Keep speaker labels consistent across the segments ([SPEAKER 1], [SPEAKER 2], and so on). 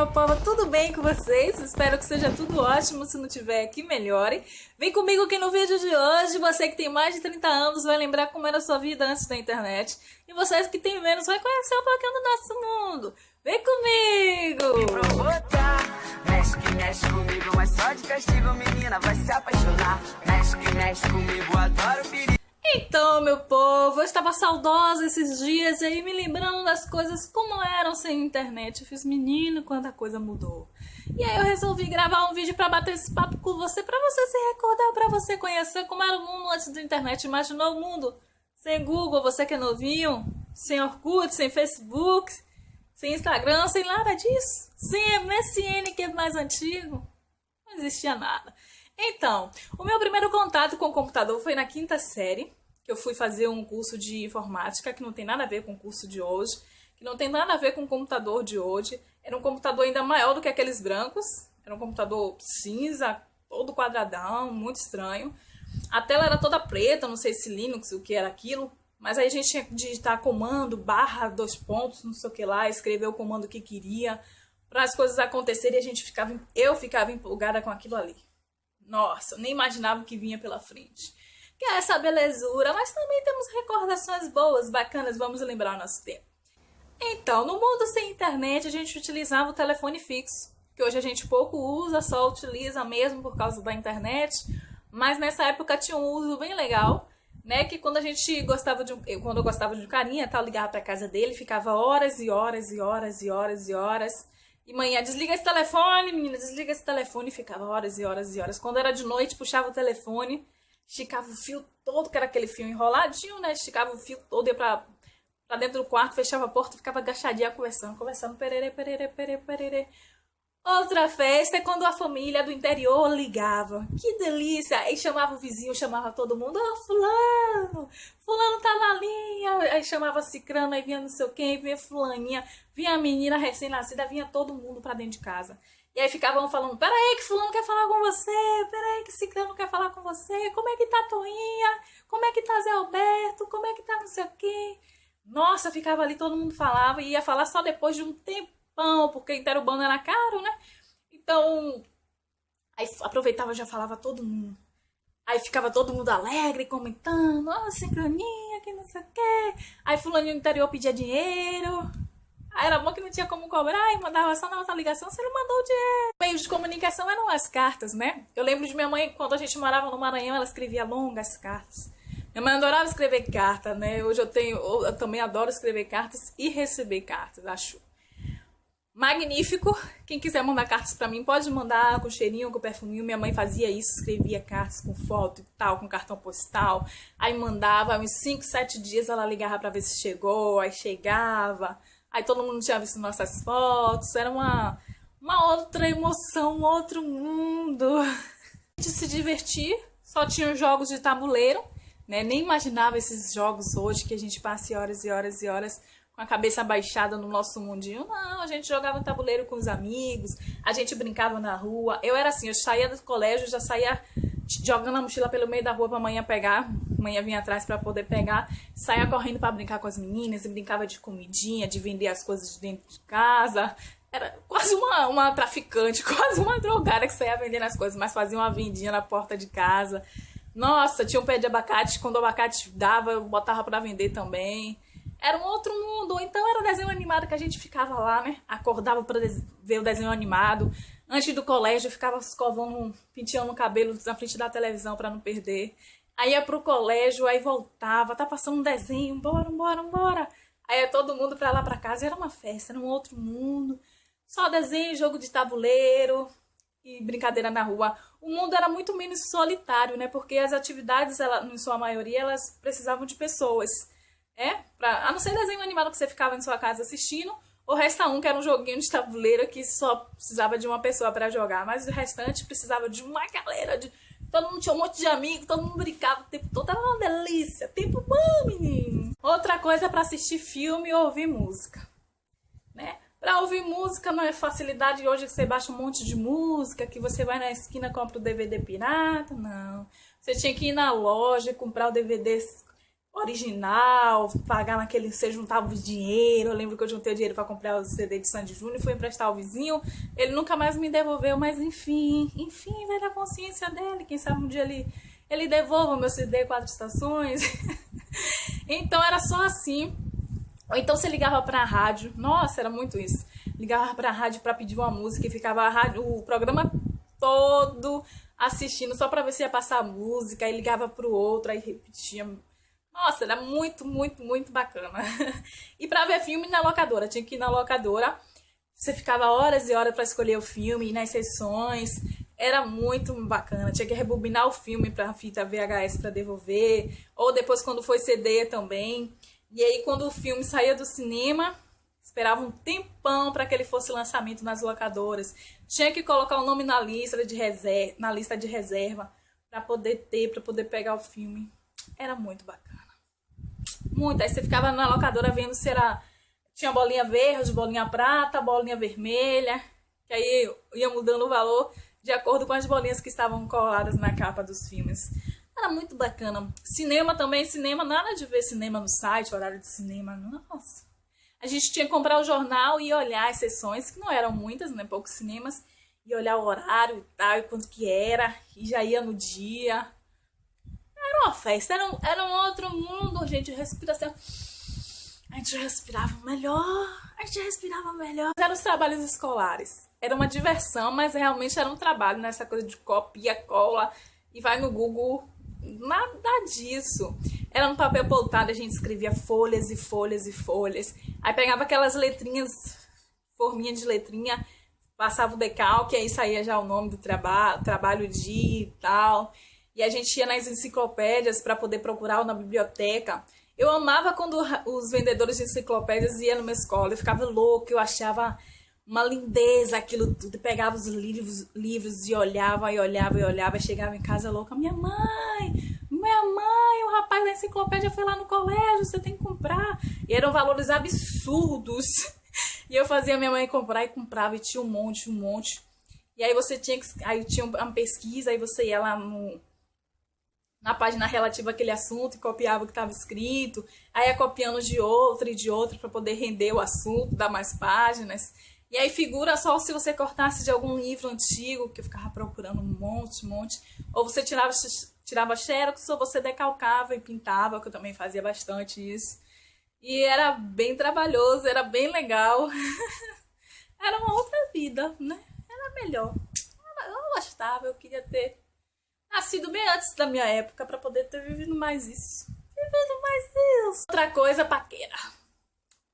[SPEAKER 1] povo, tudo bem com vocês? Espero que seja tudo ótimo, se não tiver, que melhore. Vem comigo que no vídeo de hoje, você que tem mais de 30 anos vai lembrar como era a sua vida antes da internet. E você que tem menos vai conhecer um pouquinho do nosso mundo. Vem comigo!
[SPEAKER 2] Mexe que mexe comigo, mas só de castigo, menina, vai se apaixonar. Mexe que mexe comigo, adoro o perigo.
[SPEAKER 1] Então, meu povo, eu estava saudosa esses dias aí, me lembrando das coisas como eram sem internet. Eu fiz, menino, quanta coisa mudou. E aí eu resolvi gravar um vídeo para bater esse papo com você, para você se recordar, para você conhecer como era o mundo antes da internet. Imaginou o mundo sem Google, você que é novinho, sem Orkut, sem Facebook, sem Instagram, sem nada disso, sem MSN, que é mais antigo. Não existia nada. Então, o meu primeiro contato com o computador foi na 5ª série, que eu fui fazer um curso de informática, que não tem nada a ver com o curso de hoje, que não tem nada a ver com o computador de hoje. Era um computador ainda maior do que aqueles brancos, era um computador cinza, todo quadradão, muito estranho. A tela era toda preta, não sei se Linux, o que era aquilo, mas aí a gente tinha que digitar comando, barra, 2 pontos, não sei o que lá, escrever o comando que queria, para as coisas acontecerem e eu ficava empolgada com aquilo ali. Nossa, eu nem imaginava o que vinha pela frente. Que é essa belezura, mas também temos recordações boas, bacanas, vamos lembrar o nosso tempo. Então, no mundo sem internet, a gente utilizava o telefone fixo, que hoje a gente pouco usa, só utiliza mesmo por causa da internet, mas nessa época tinha um uso bem legal, né, que quando a gente gostava quando eu gostava de um carinha, tal, ligava pra casa dele, ficava horas e horas e horas e horas e horas. E manhã, desliga esse telefone, menina, desliga esse telefone. E ficava horas e horas e horas. Quando era de noite, puxava o telefone, esticava o fio todo, que era aquele fio enroladinho, né? Esticava o fio todo, ia pra dentro do quarto, fechava a porta, ficava agachadinha conversando, pererê, pererê, pererê, pererê. Outra festa é quando a família do interior ligava. Que delícia! Aí chamava o vizinho, chamava todo mundo. Ô, fulano tá na linha. Aí chamava cicrano, aí vinha não sei quem, vinha fulaninha, vinha a menina recém-nascida, vinha todo mundo pra dentro de casa. E aí ficavam falando, peraí que fulano quer falar com você, peraí que cicrano quer falar com você, como é que tá Toinha, como é que tá Zé Alberto, como é que tá não sei o quê. Nossa, ficava ali, todo mundo falava e ia falar só depois de um tempo, porque interurbano era caro, né? Então, aí aproveitava e já falava todo mundo. Aí ficava todo mundo alegre, comentando, ó, sincronia, que não sei o quê. Aí fulaninho do interior pedia dinheiro. Aí era bom que não tinha como cobrar e mandava só na outra ligação, você não mandou o dinheiro. Meios de comunicação eram as cartas, né? Eu lembro de minha mãe, quando a gente morava no Maranhão, ela escrevia longas cartas. Minha mãe adorava escrever carta, né? Hoje eu também adoro escrever cartas e receber cartas, acho magnífico. Quem quiser mandar cartas pra mim, pode mandar com cheirinho, com perfuminho. Minha mãe fazia isso, escrevia cartas com foto e tal, com cartão postal. Aí mandava, uns 5, 7 dias ela ligava pra ver se chegou, aí chegava. Aí todo mundo tinha visto nossas fotos, era uma outra emoção, um outro mundo. De se divertir, só tinha os jogos de tabuleiro, né? Nem imaginava esses jogos hoje, que a gente passe horas e horas e horas com a cabeça baixada no nosso mundinho. Não, a gente jogava tabuleiro com os amigos, a gente brincava na rua. Eu era assim, eu saía do colégio, já saía jogando a mochila pelo meio da rua pra amanhã pegar. Amanhã vinha atrás pra poder pegar. Saía correndo pra brincar com as meninas, e brincava de comidinha, de vender as coisas de dentro de casa. Era quase uma traficante, quase uma drogada que saía vendendo as coisas, mas fazia uma vendinha na porta de casa. Nossa, tinha um pé de abacate, quando o abacate dava, eu botava pra vender também. Era um outro mundo, ou então era o desenho animado que a gente ficava lá, né? Acordava pra ver o desenho animado. Antes do colégio, eu ficava escovando, penteando o cabelo na frente da televisão pra não perder. Aí ia pro colégio, aí voltava, tá passando um desenho, bora. Aí ia todo mundo pra lá pra casa, era uma festa, era um outro mundo. Só desenho, jogo de tabuleiro e brincadeira na rua. O mundo era muito menos solitário, né? Porque as atividades, em sua maioria, elas precisavam de pessoas. A não ser desenho animado que você ficava em sua casa assistindo, ou resta um que era um joguinho de tabuleiro que só precisava de uma pessoa para jogar, mas o restante precisava de uma galera, todo mundo tinha um monte de amigos, todo mundo brincava o tempo todo, era uma delícia, tempo bom, menino. Outra coisa para assistir filme ou ouvir música, né? Para ouvir música não é facilidade hoje que você baixa um monte de música, que você vai na esquina e compra o DVD pirata, não. Você tinha que ir na loja e comprar o DVD original, pagar naquele, você juntava o dinheiro. Eu lembro que eu juntei o dinheiro para comprar o CD de Sandy Júnior, fui emprestar ao vizinho, ele nunca mais me devolveu, mas enfim, vai da consciência dele, quem sabe um dia ele devolva o meu CD 4 estações. Então era só assim. Ou então você ligava pra rádio, nossa, era muito isso, ligava pra rádio pra pedir uma música e ficava o programa todo assistindo só pra ver se ia passar a música, aí ligava pro outro, aí repetia. Nossa, era muito, muito, muito bacana. E pra ver filme na locadora, tinha que ir na locadora, você ficava horas e horas pra escolher o filme, ir nas sessões, era muito bacana. Tinha que rebobinar o filme pra fita VHS pra devolver, ou depois quando foi CD também. E aí quando o filme saía do cinema, esperava um tempão para que ele fosse lançamento nas locadoras. Tinha que colocar o nome na lista de reserva para poder para poder pegar o filme. Era muito bacana. Muito. Aí você ficava na locadora vendo se era... Tinha bolinha verde, bolinha prata, bolinha vermelha. Que aí ia mudando o valor de acordo com as bolinhas que estavam coladas na capa dos filmes. Era muito bacana. Cinema também, nada de ver cinema no site, horário de cinema, nossa. A gente tinha que comprar o jornal e olhar as sessões, que não eram muitas, né, poucos cinemas, e olhar o horário e tal, e quanto que era, e já ia no dia. Era uma festa, era um outro mundo, gente, respiração. A gente respirava melhor. Eram os trabalhos escolares. Era uma diversão, mas realmente era um trabalho, nessa coisa de copia, cola, e vai no Google... Nada disso. Era no papel poltado, a gente escrevia folhas e folhas e folhas. Aí pegava aquelas letrinhas, forminha de letrinha, passava o decalque, aí saía já o nome do trabalho de e tal. E a gente ia nas enciclopédias para poder procurar na biblioteca. Eu amava quando os vendedores de enciclopédias iam numa escola. Eu ficava louca, eu achava uma lindeza aquilo tudo. Eu pegava os livros e olhava, e chegava em casa louca. Minha mãe, o rapaz da enciclopédia foi lá no colégio, você tem que comprar. E eram valores absurdos. E eu fazia minha mãe comprar e comprava, e tinha um monte. E aí aí tinha uma pesquisa, aí você ia lá na página relativa àquele assunto e copiava o que estava escrito. Aí ia copiando de outro para poder render o assunto, dar mais páginas. E aí figura só se você cortasse de algum livro antigo, que eu ficava procurando um monte. Ou você tirava xerox, ou você decalcava e pintava, que eu também fazia bastante isso. E era bem trabalhoso, era bem legal. Era uma outra vida, né? Era melhor. Eu gostava, eu queria ter nascido bem antes da minha época para poder ter vivido mais isso. Outra coisa, paquera.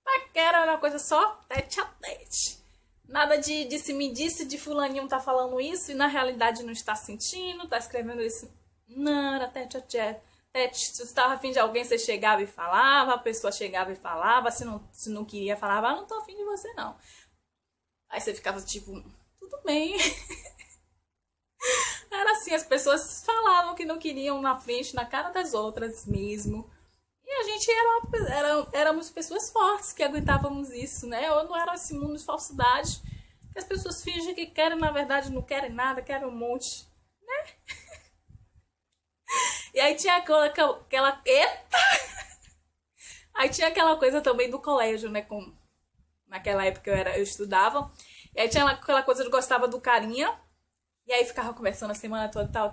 [SPEAKER 1] Paquera era uma coisa só tete a tete. Nada de disse-me-disse, de fulaninho tá falando isso e na realidade não está sentindo, tá escrevendo isso. Não, era tete a tete. Se você estava afim de alguém, você chegava e falava, a pessoa chegava e falava, se não queria, falava, não tô afim de você não. Aí você ficava tipo, tudo bem. Era assim, as pessoas falavam que não queriam na frente, na cara das outras mesmo. E a gente éramos pessoas fortes que aguentávamos isso, né? Ou não era esse mundo de falsidade, que as pessoas fingem que querem, na verdade não querem nada, querem um monte, né? E aí tinha aquela... Eita! Aí tinha aquela coisa também do colégio, né? Naquela época eu estudava. E aí tinha aquela coisa de gostava do carinha. E aí ficava conversando a semana toda, tal.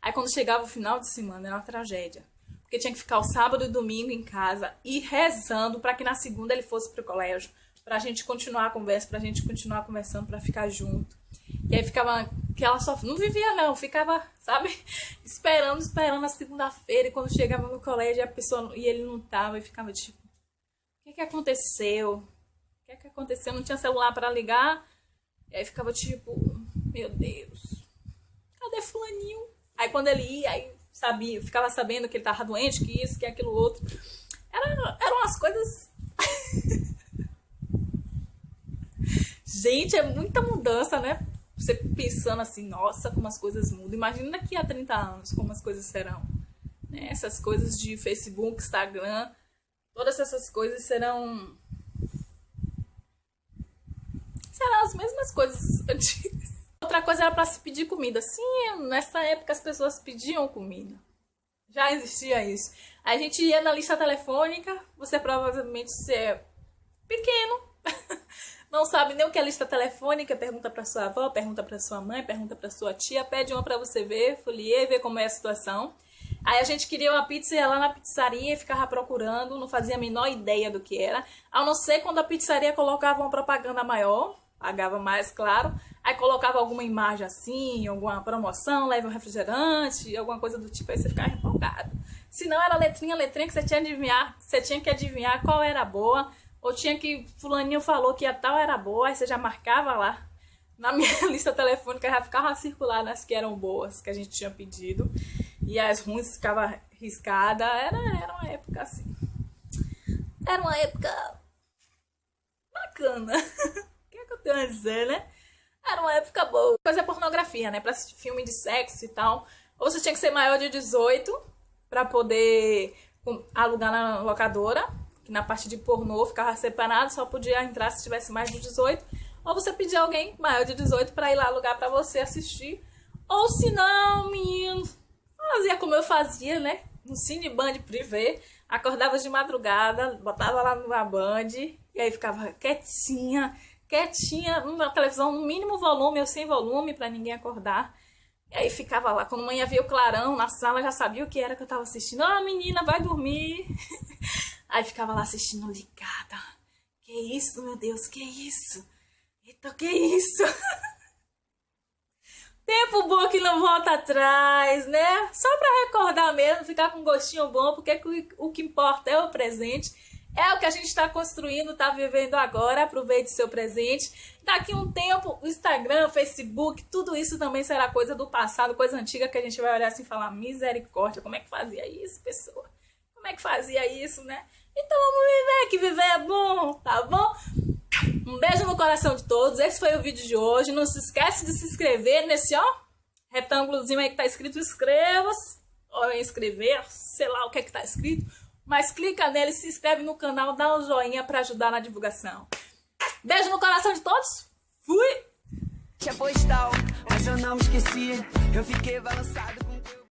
[SPEAKER 1] Aí quando chegava o final de semana, era uma tragédia. Porque tinha que ficar o sábado e domingo em casa e rezando para que na segunda ele fosse pro colégio. Pra gente continuar a conversa, pra gente continuar conversando, pra ficar junto. E aí ficava... que ela só não vivia não, ficava, sabe, esperando a segunda-feira. E quando chegava no colégio e ele não tava, e ficava tipo, o que aconteceu? Não tinha celular para ligar. E aí ficava tipo, meu Deus, cadê fulaninho? Aí quando ele ia, aí ficava sabendo que ele tava doente, que isso, que aquilo outro. Eram umas coisas... Gente, é muita mudança, né? Você pensando assim, nossa, como as coisas mudam. Imagina daqui a 30 anos como as coisas serão. Né? Essas coisas de Facebook, Instagram, todas essas coisas serão as mesmas coisas antigas. Outra coisa era para se pedir comida. Sim, nessa época as pessoas pediam comida. Já existia isso. A gente ia na lista telefônica, você provavelmente é pequeno, não sabe nem o que é lista telefônica, pergunta pra sua avó, pergunta pra sua mãe, pergunta pra sua tia, pede uma pra você ver, folie, ver como é a situação. Aí a gente queria uma pizza, ia lá na pizzaria e ficava procurando, não fazia a menor ideia do que era, a não ser quando a pizzaria colocava uma propaganda maior, pagava mais, claro, aí colocava alguma imagem assim, alguma promoção, leva um refrigerante, alguma coisa do tipo, aí você ficava empolgado. Se não, era letrinha que você tinha que adivinhar qual era boa, ou tinha que, fulaninho falou que a tal era boa, aí você já marcava lá. Na minha lista telefônica já ficava circular as que eram boas, que a gente tinha pedido, e as ruins ficavam riscadas. Era uma época assim. Era uma época bacana. O que é que eu tenho a dizer, né? Era uma época boa. Fazer pornografia, né? Pra assistir filme de sexo e tal. Ou você tinha que ser maior de 18 pra poder alugar na locadora, que na parte de pornô ficava separado, só podia entrar se tivesse mais de 18. Ou você pedia alguém maior de 18 pra ir lá alugar pra você assistir. Ou se não, menino, fazia como eu fazia, né? No Cine Band Privé. Acordava de madrugada, botava lá na Band, e aí ficava quietinha, na televisão, no mínimo volume ou sem volume, pra ninguém acordar. E aí ficava lá, quando a mãe via o clarão na sala, já sabia o que era que eu tava assistindo. Ah, menina, vai dormir. Aí ficava lá assistindo ligada. Que isso, meu Deus, que isso? Eita, que isso? Tempo bom que não volta atrás, né? Só pra recordar mesmo, ficar com um gostinho bom, porque o que importa é o presente. É o que a gente está construindo, está vivendo agora. Aproveite seu presente. Daqui a um tempo, o Instagram, o Facebook, tudo isso também será coisa do passado, coisa antiga, que a gente vai olhar assim e falar, misericórdia, como é que fazia isso, pessoa? Como é que fazia isso, né? Então vamos viver, que viver é bom, tá bom? Um beijo no coração de todos. Esse foi o vídeo de hoje. Não se esquece de se inscrever nesse, ó, retângulozinho aí que tá escrito inscreva-se, ou inscrever, sei lá o que é que tá escrito. Mas clica nele, se inscreve no canal, dá um joinha pra ajudar na divulgação. Beijo no coração de todos. Fui!
[SPEAKER 2] Tinha postal, mas eu não me esqueci. Eu fiquei balançado com